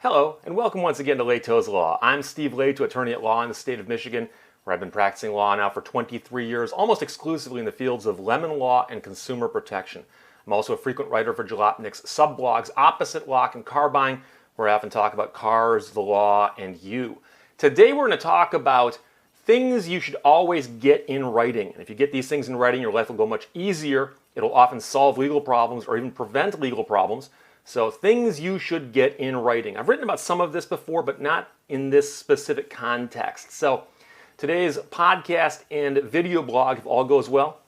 Hello, and welcome once again to Lehto's Law. I'm Steve Lehto, attorney at law in the state of Michigan, where I've been practicing law now for 23 years, almost exclusively in the fields of lemon law and consumer protection. I'm also a frequent writer for Jalopnik's subblogs Opposite Lock and Car Buying, where I often talk about cars, the law, and you. Today we're going to talk about things you should always get in writing. And if you get these things in writing, your life will go much easier. It'll often solve legal problems or even prevent legal problems. So things you should get in writing. I've written about some of this before, but not in this specific context. So today's podcast and video blog, if all goes well,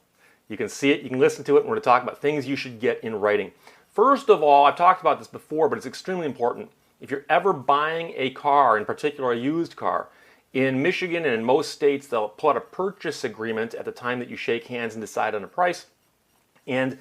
you can see it, you can listen to it, and we're going to talk about things you should get in writing. First of all, I've talked about this before, but it's extremely important. If you're ever buying a car, in particular a used car, in Michigan and in most states, they'll pull out a purchase agreement at the time that you shake hands and decide on a price. And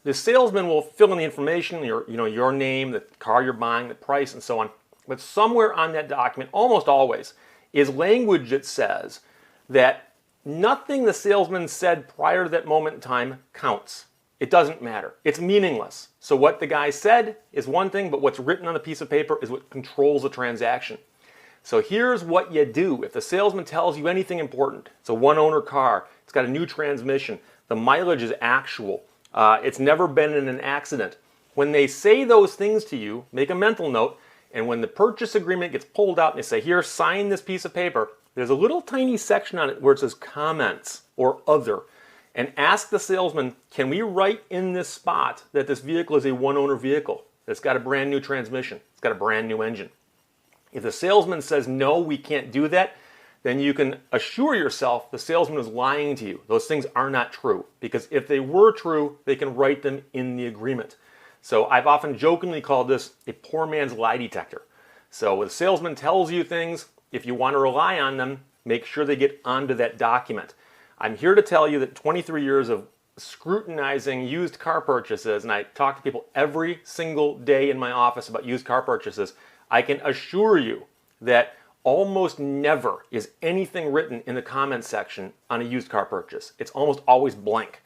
the salesman will fill in the information, your name, the car you're buying, the price, and so on. But somewhere on that document, almost always, is language that says that nothing the salesman said prior to that moment in time counts. It doesn't matter. It's meaningless. So what the guy said is one thing, but what's written on the piece of paper is what controls the transaction. So here's what you do. If the salesman tells you anything important, it's a one-owner car, it's got a new transmission, the mileage is actual, it's never been in an accident. When they say those things to you, make a mental note, and when the purchase agreement gets pulled out and they say, here, sign this piece of paper, there's a little tiny section on it where it says comments or other. And ask the salesman, can we write in this spot that this vehicle is a one-owner vehicle, that's got a brand new transmission, it's got a brand new engine? If the salesman says, no, we can't do that, then you can assure yourself the salesman is lying to you. Those things are not true, because if they were true, they can write them in the agreement. So I've often jokingly called this a poor man's lie detector. So when the salesman tells you things, if you want to rely on them, make sure they get onto that document. I'm here to tell you that 23 years of scrutinizing used car purchases, and I talk to people every single day in my office about used car purchases, I can assure you that almost never is anything written in the comments section on a used car purchase. It's almost always blank.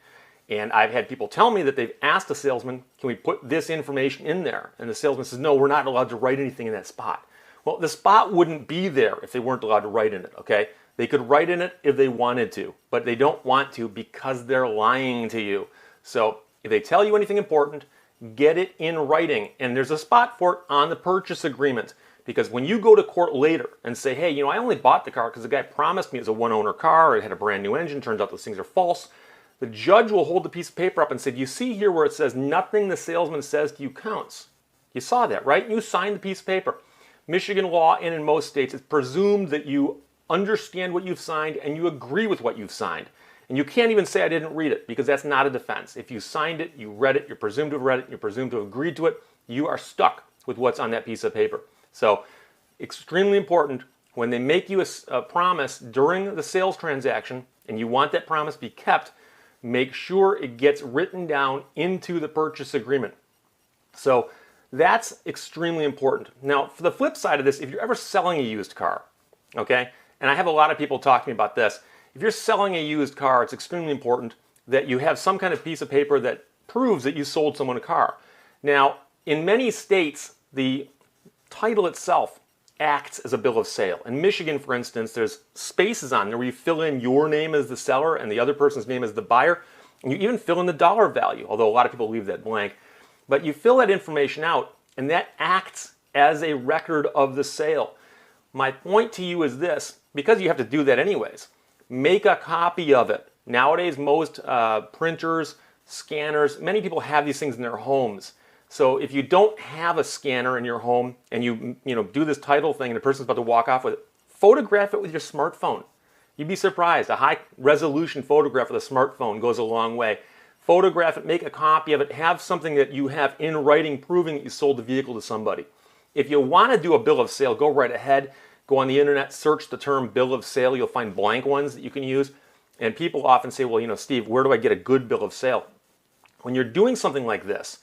And I've had people tell me that they've asked the salesman, can we put this information in there? And the salesman says, no, we're not allowed to write anything in that spot. Well, the spot wouldn't be there if they weren't allowed to write in it, okay? They could write in it if they wanted to, but they don't want to because they're lying to you. So if they tell you anything important, get it in writing. And there's a spot for it on the purchase agreement. Because when you go to court later and say, hey, I only bought the car because the guy promised me it was a one-owner car, it had a brand new engine, turns out those things are false, the judge will hold the piece of paper up and say, do you see here where it says nothing the salesman says to you counts? You saw that, right? You signed the piece of paper. Michigan law and in most states, it's presumed that you understand what you've signed and you agree with what you've signed. And you can't even say I didn't read it, because that's not a defense. If you signed it, you read it, you're presumed to have read it, you're presumed to have agreed to it, you are stuck with what's on that piece of paper. So extremely important, when they make you a promise during the sales transaction and you want that promise to be kept, make sure it gets written down into the purchase agreement. So that's extremely important. Now, for the flip side of this, if you're ever selling a used car, okay, and I have a lot of people talk to me about this, if you're selling a used car, it's extremely important that you have some kind of piece of paper that proves that you sold someone a car. Now, in many states, the title itself acts as a bill of sale. In Michigan, for instance, there's spaces on there where you fill in your name as the seller and the other person's name as the buyer, and you even fill in the dollar value, although a lot of people leave that blank. But you fill that information out, and that acts as a record of the sale. My point to you is this, because you have to do that anyways, make a copy of it. Nowadays, most printers, scanners, many people have these things in their homes. So if you don't have a scanner in your home and you do this title thing and the person's about to walk off with it, photograph it with your smartphone. You'd be surprised. A high resolution photograph with a smartphone goes a long way. Photograph it, make a copy of it, have something that you have in writing proving that you sold the vehicle to somebody. If you want to do a bill of sale, go right ahead. Go on the internet, search the term bill of sale. You'll find blank ones that you can use. And people often say, well, Steve, where do I get a good bill of sale? When you're doing something like this,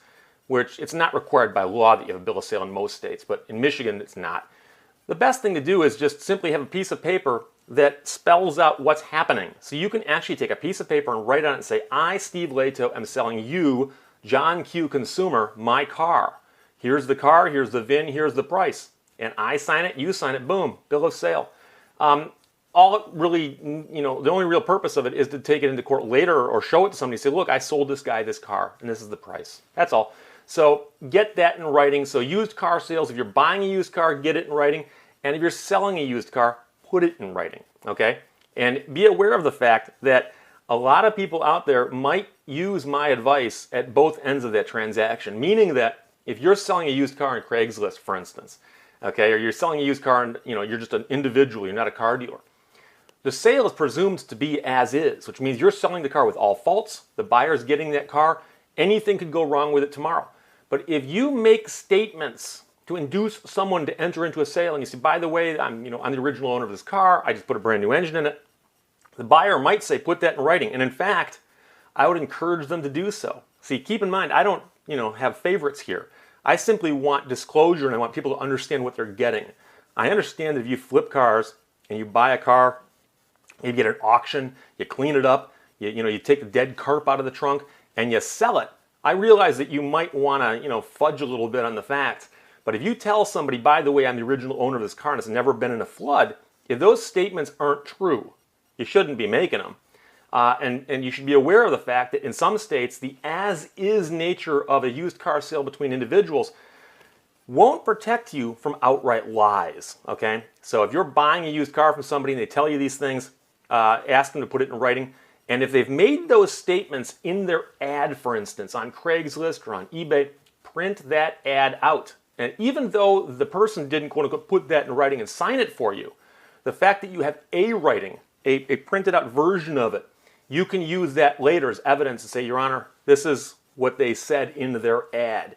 which it's not required by law that you have a bill of sale in most states, but in Michigan it's not. The best thing to do is just simply have a piece of paper that spells out what's happening. So you can actually take a piece of paper and write on it and say, I, Steve Lehto, am selling you, John Q. Consumer, my car. Here's the car, here's the VIN, here's the price. and I sign it, you sign it, boom, bill of sale. All it really, the only real purpose of it is to take it into court later or show it to somebody and say, look, I sold this guy this car and this is the price. That's all. So get that in writing. So used car sales, if you're buying a used car, get it in writing. And if you're selling a used car, put it in writing, okay? And be aware of the fact that a lot of people out there might use my advice at both ends of that transaction, meaning that if you're selling a used car on Craigslist, for instance, okay, or you're selling a used car and you're just an individual, you're not a car dealer, the sale is presumed to be as is, which means you're selling the car with all faults, the buyer's getting that car, anything could go wrong with it tomorrow. But if you make statements to induce someone to enter into a sale and you say, by the way, I'm the original owner of this car, I just put a brand new engine in it, the buyer might say, put that in writing. And in fact, I would encourage them to do so. See, keep in mind, I don't have favorites here. I simply want disclosure and I want people to understand what they're getting. I understand that if you flip cars and you buy a car, you get an auction, you clean it up, you take the dead carp out of the trunk, and you sell it. I realize that you might want to, fudge a little bit on the facts. But if you tell somebody, by the way, I'm the original owner of this car and it's never been in a flood, if those statements aren't true, you shouldn't be making them. And you should be aware of the fact that in some states, the as-is nature of a used car sale between individuals won't protect you from outright lies, okay? So if you're buying a used car from somebody and they tell you these things, ask them to put it in writing. And if they've made those statements in their ad, for instance, on Craigslist or on eBay, print that ad out. And even though the person didn't, quote unquote, put that in writing and sign it for you, the fact that you have a writing, a printed out version of it, you can use that later as evidence and say, Your Honor, this is what they said in their ad.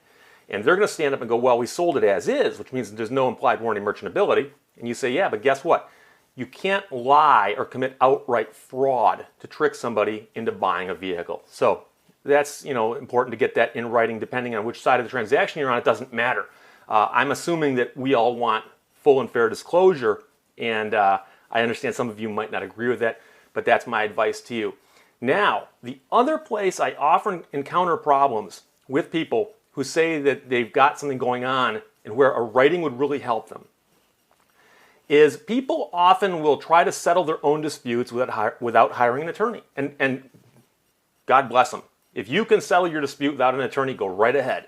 And they're going to stand up and go, well, we sold it as is, which means there's no implied warranty merchantability. And you say, yeah, but guess what? You can't lie or commit outright fraud to trick somebody into buying a vehicle. So that's important to get that in writing. Depending on which side of the transaction you're on, it doesn't matter. I'm assuming that we all want full and fair disclosure, and I understand some of you might not agree with that, but that's my advice to you. Now, the other place I often encounter problems with people who say that they've got something going on and where a writing would really help them is people often will try to settle their own disputes without hiring an attorney. And God bless them. If you can settle your dispute without an attorney, go right ahead.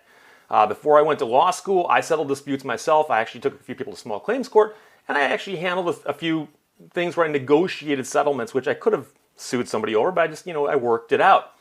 Before I went to law school, I settled disputes myself. I actually took a few people to small claims court, and I actually handled a few things where I negotiated settlements, which I could have sued somebody over, but I just, I worked it out.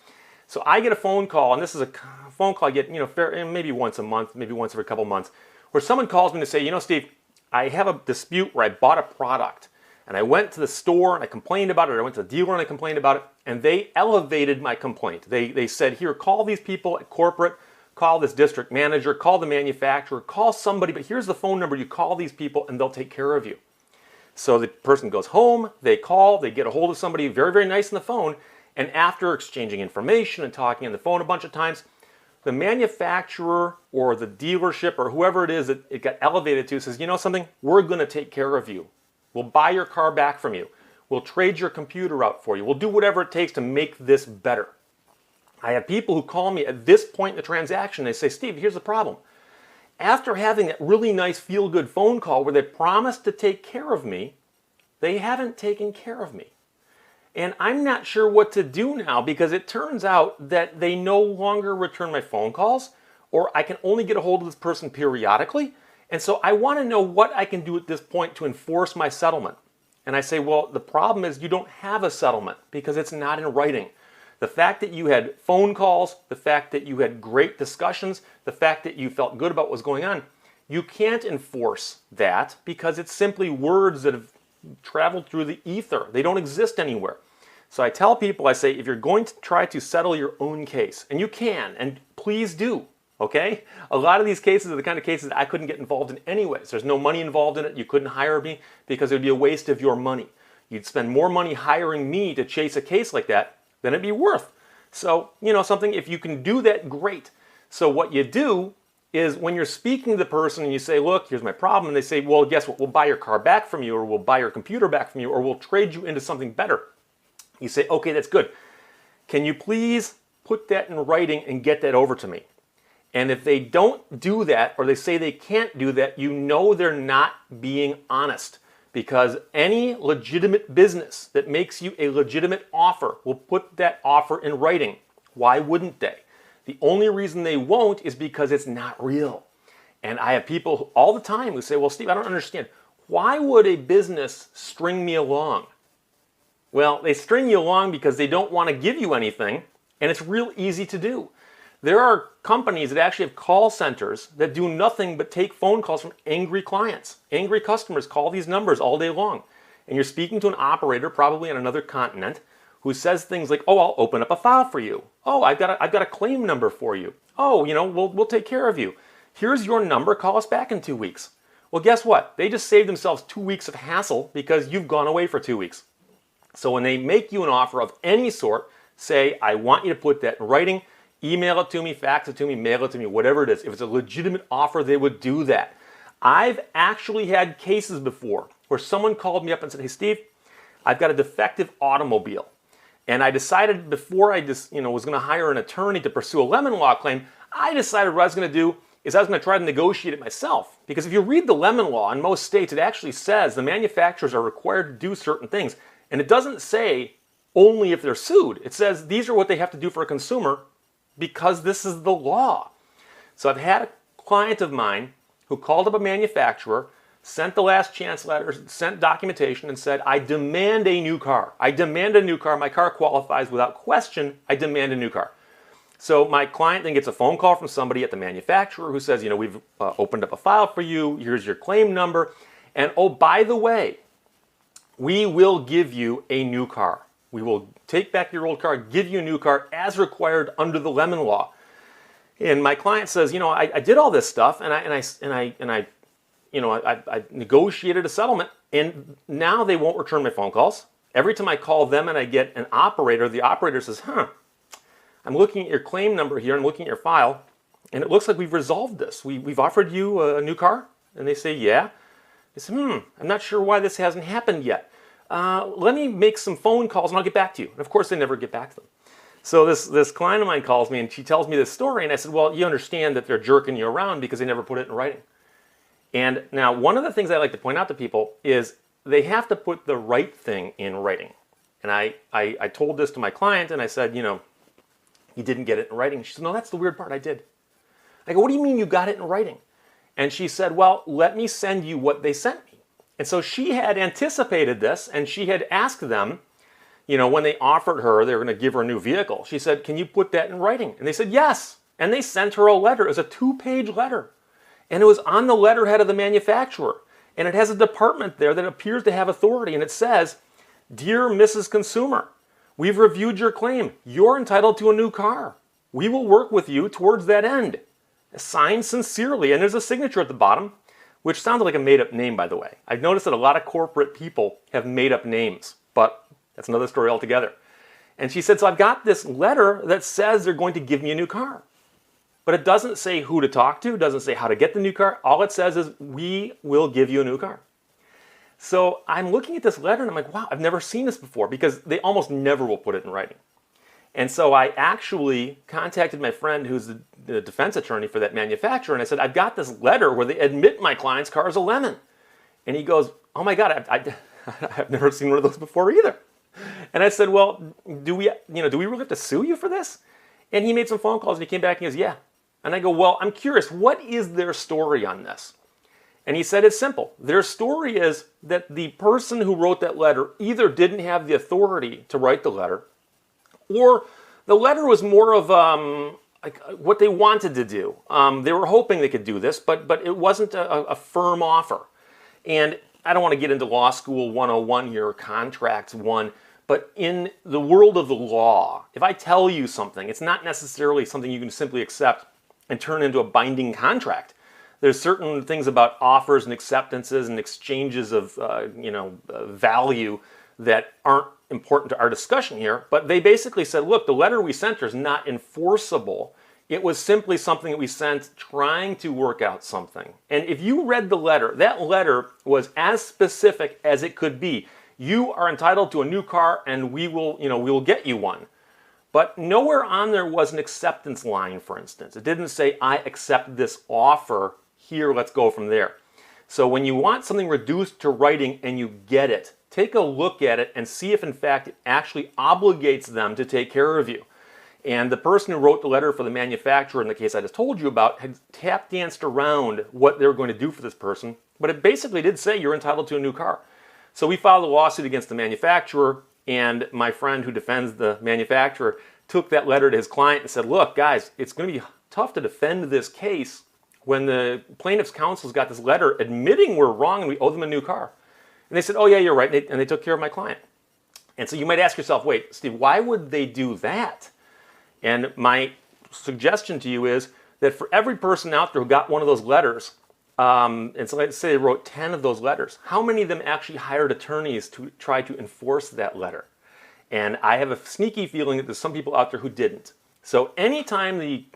So I get a phone call, and this is a phone call I get, maybe once a month, maybe once every couple months, where someone calls me to say, Steve, I have a dispute where I bought a product and I went to the store and I complained about it, or I went to the dealer and I complained about it, and they elevated my complaint. They said, here, call these people at corporate, call this district manager, call the manufacturer, call somebody, but here's the phone number, you call these people and they'll take care of you. So the person goes home, they call, they get a hold of somebody very, very nice on the phone, and after exchanging information and talking on the phone a bunch of times, the manufacturer or the dealership or whoever it is that it got elevated to says, something, we're going to take care of you. We'll buy your car back from you. We'll trade your computer out for you. We'll do whatever it takes to make this better. I have people who call me at this point in the transaction. They say, Steve, here's the problem. After having that really nice feel-good phone call where they promised to take care of me, they haven't taken care of me. And I'm not sure what to do now because it turns out that they no longer return my phone calls, or I can only get a hold of this person periodically. And so I want to know what I can do at this point to enforce my settlement. And I say, well, the problem is you don't have a settlement because it's not in writing. The fact that you had phone calls, the fact that you had great discussions, the fact that you felt good about what was going on, you can't enforce that because it's simply words that have traveled through the ether. They don't exist anywhere. So I tell people, I say, if you're going to try to settle your own case, and you can, and please do, okay? A lot of these cases are the kind of cases that I couldn't get involved in anyways. There's no money involved in it. You couldn't hire me because it would be a waste of your money. You'd spend more money hiring me to chase a case like that than it'd be worth. So, something, if you can do that, great. So what you do is when you're speaking to the person and you say, look, here's my problem, and they say, well, guess what? We'll buy your car back from you, or we'll buy your computer back from you, or we'll trade you into something better. You say, okay, that's good. Can you please put that in writing and get that over to me? And if they don't do that, or they say they can't do that, you know they're not being honest. Because any legitimate business that makes you a legitimate offer will put that offer in writing. Why wouldn't they? The only reason they won't is because it's not real. And I have people all the time who say, well, Steve, I don't understand. Why would a business string me along? Well, they string you along because they don't want to give you anything, and it's real easy to do. There are companies that actually have call centers that do nothing but take phone calls from angry clients. Angry customers call these numbers all day long. And you're speaking to an operator, probably on another continent, who says things like, oh, I'll open up a file for you. Oh, I've got a claim number for you. Oh, we'll take care of you. Here's your number, call us back in 2 weeks. Well, guess what? They just saved themselves 2 weeks of hassle because you've gone away for 2 weeks. So when they make you an offer of any sort, say, I want you to put that in writing, email it to me, fax it to me, mail it to me, whatever it is. If it's a legitimate offer, they would do that. I've actually had cases before where someone called me up and said, hey, Steve, I've got a defective automobile. And I decided before I just, was going to hire an attorney to pursue a lemon law claim, I decided what I was going to do is I was going to try to negotiate it myself. Because if you read the lemon law in most states, it actually says the manufacturers are required to do certain things. And it doesn't say only if they're sued. It says these are what they have to do for a consumer because this is the law. So I've had a client of mine who called up a manufacturer, sent the last chance letter, sent documentation, and said, I demand a new car. I demand a new car. My car qualifies without question. I demand a new car. So my client then gets a phone call from somebody at the manufacturer who says, we've opened up a file for you. Here's your claim number. And oh, by the way, we will give you a new car. We will take back your old car, give you a new car as required under the lemon law. And my client says, I did all this stuff and I negotiated a settlement, and now they won't return my phone calls. Every time I call them and I get an operator, the operator says, I'm looking at your claim number here, I'm looking at your file, and it looks like we've resolved this. We've offered you a new car? And they say, yeah. They say, I'm not sure why this hasn't happened yet. Let me make some phone calls and I'll get back to you. And of course, they never get back to them. So this client of mine calls me and she tells me this story, and I said, well, you understand that they're jerking you around because they never put it in writing. And now one of the things I like to point out to people is they have to put the right thing in writing. And I told this to my client and I said, you didn't get it in writing. She said, no, that's the weird part, I did. I go, what do you mean you got it in writing? And she said, well, let me send you what they sent me. And so she had anticipated this, and she had asked them, when they offered her, they were going to give her a new vehicle. She said, can you put that in writing? And they said, yes. And they sent her a letter. It was a 2-page letter. And it was on the letterhead of the manufacturer. And it has a department there that appears to have authority. And it says, Dear Mrs. Consumer, we've reviewed your claim. You're entitled to a new car. We will work with you towards that end. Signed sincerely. And there's a signature at the bottom, which sounds like a made-up name, by the way. I've noticed that a lot of corporate people have made-up names, but that's another story altogether. And she said, so I've got this letter that says they're going to give me a new car. But it doesn't say who to talk to, it doesn't say how to get the new car. All it says is, we will give you a new car. So I'm looking at this letter and I'm like, wow, I've never seen this before, because they almost never will put it in writing. And so I actually contacted my friend who's the defense attorney for that manufacturer, and I said, I've got this letter where they admit my client's car is a lemon. And he goes, oh my God, I've never seen one of those before either. And I said, well, do we really have to sue you for this? And he made some phone calls and he came back and he goes, yeah. And I go, well, I'm curious, what is their story on this? And he said it's simple. Their story is that the person who wrote that letter either didn't have the authority to write the letter, or the letter was more of like what they wanted to do. They were hoping they could do this, but it wasn't a firm offer. And I don't want to get into law school 101 here, or contracts 1, but in the world of the law, if I tell you something, it's not necessarily something you can simply accept and turn into a binding contract. There's certain things about offers and acceptances and exchanges of value that aren't important to our discussion here, but they basically said, look, the letter we sent her is not enforceable. It was simply something that we sent trying to work out something. And if you read the letter, that letter was as specific as it could be. You are entitled to a new car and we will get you one. But nowhere on there was an acceptance line, for instance. It didn't say, I accept this offer, here, let's go from there. So when you want something reduced to writing and you get it, take a look at it and see if in fact it actually obligates them to take care of you. And the person who wrote the letter for the manufacturer, in the case I just told you about, had tap danced around what they were going to do for this person, but it basically did say you're entitled to a new car. So we filed a lawsuit against the manufacturer, and my friend who defends the manufacturer took that letter to his client and said, look, guys, it's going to be tough to defend this case when the plaintiff's counsel's got this letter admitting we're wrong and we owe them a new car. And they said, oh yeah, you're right, and they took care of my client. And so you might ask yourself, wait, Steve, why would they do that? And my suggestion to you is that for every person out there who got one of those letters, and so let's say they wrote 10 of those letters, how many of them actually hired attorneys to try to enforce that letter? And I have a sneaky feeling that there's some people out there who didn't. So anytime the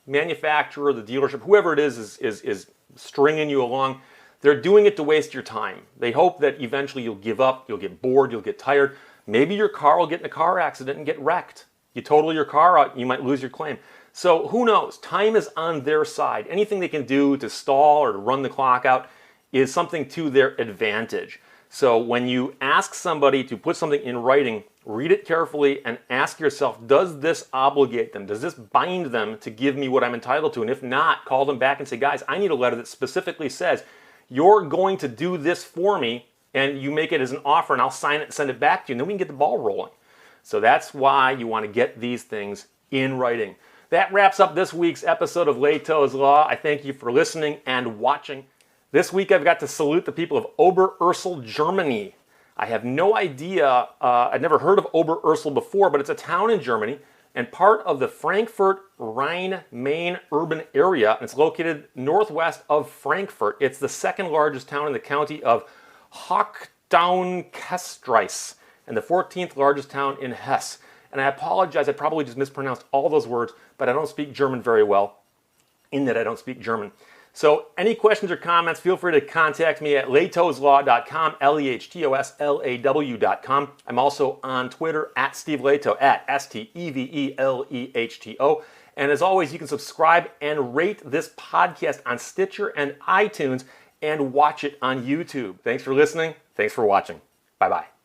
manufacturer, the dealership, whoever it is stringing you along, they're doing it to waste your time. They hope that eventually you'll give up, you'll get bored, you'll get tired. Maybe your car will get in a car accident and get wrecked. You total your car out, you might lose your claim. So who knows? Time is on their side. Anything they can do to stall or to run the clock out is something to their advantage. So when you ask somebody to put something in writing, read it carefully and ask yourself, does this obligate them? Does this bind them to give me what I'm entitled to? And if not, call them back and say, guys, I need a letter that specifically says, you're going to do this for me, and you make it as an offer, and I'll sign it and send it back to you, and then we can get the ball rolling. So that's why you want to get these things in writing. That wraps up this week's episode of Lehto's Law. I thank you for listening and watching. This week I've got to salute the people of Oberursel, Germany. I have no idea, I'd never heard of Oberursel before, but it's a town in Germany and part of the Frankfurt Rhine-Main urban area. And it's located northwest of Frankfurt. It's the second largest town in the county of Hochdaun-Kestreis and the 14th largest town in Hesse. And I apologize, I probably just mispronounced all those words, but I don't speak German very well, in that I don't speak German. So any questions or comments, feel free to contact me at lehtoslaw.com, LEHTOSLAW.com. I'm also on Twitter at Steve Lehto, at STEVELEHTO. And as always, you can subscribe and rate this podcast on Stitcher and iTunes and watch it on YouTube. Thanks for listening. Thanks for watching. Bye-bye.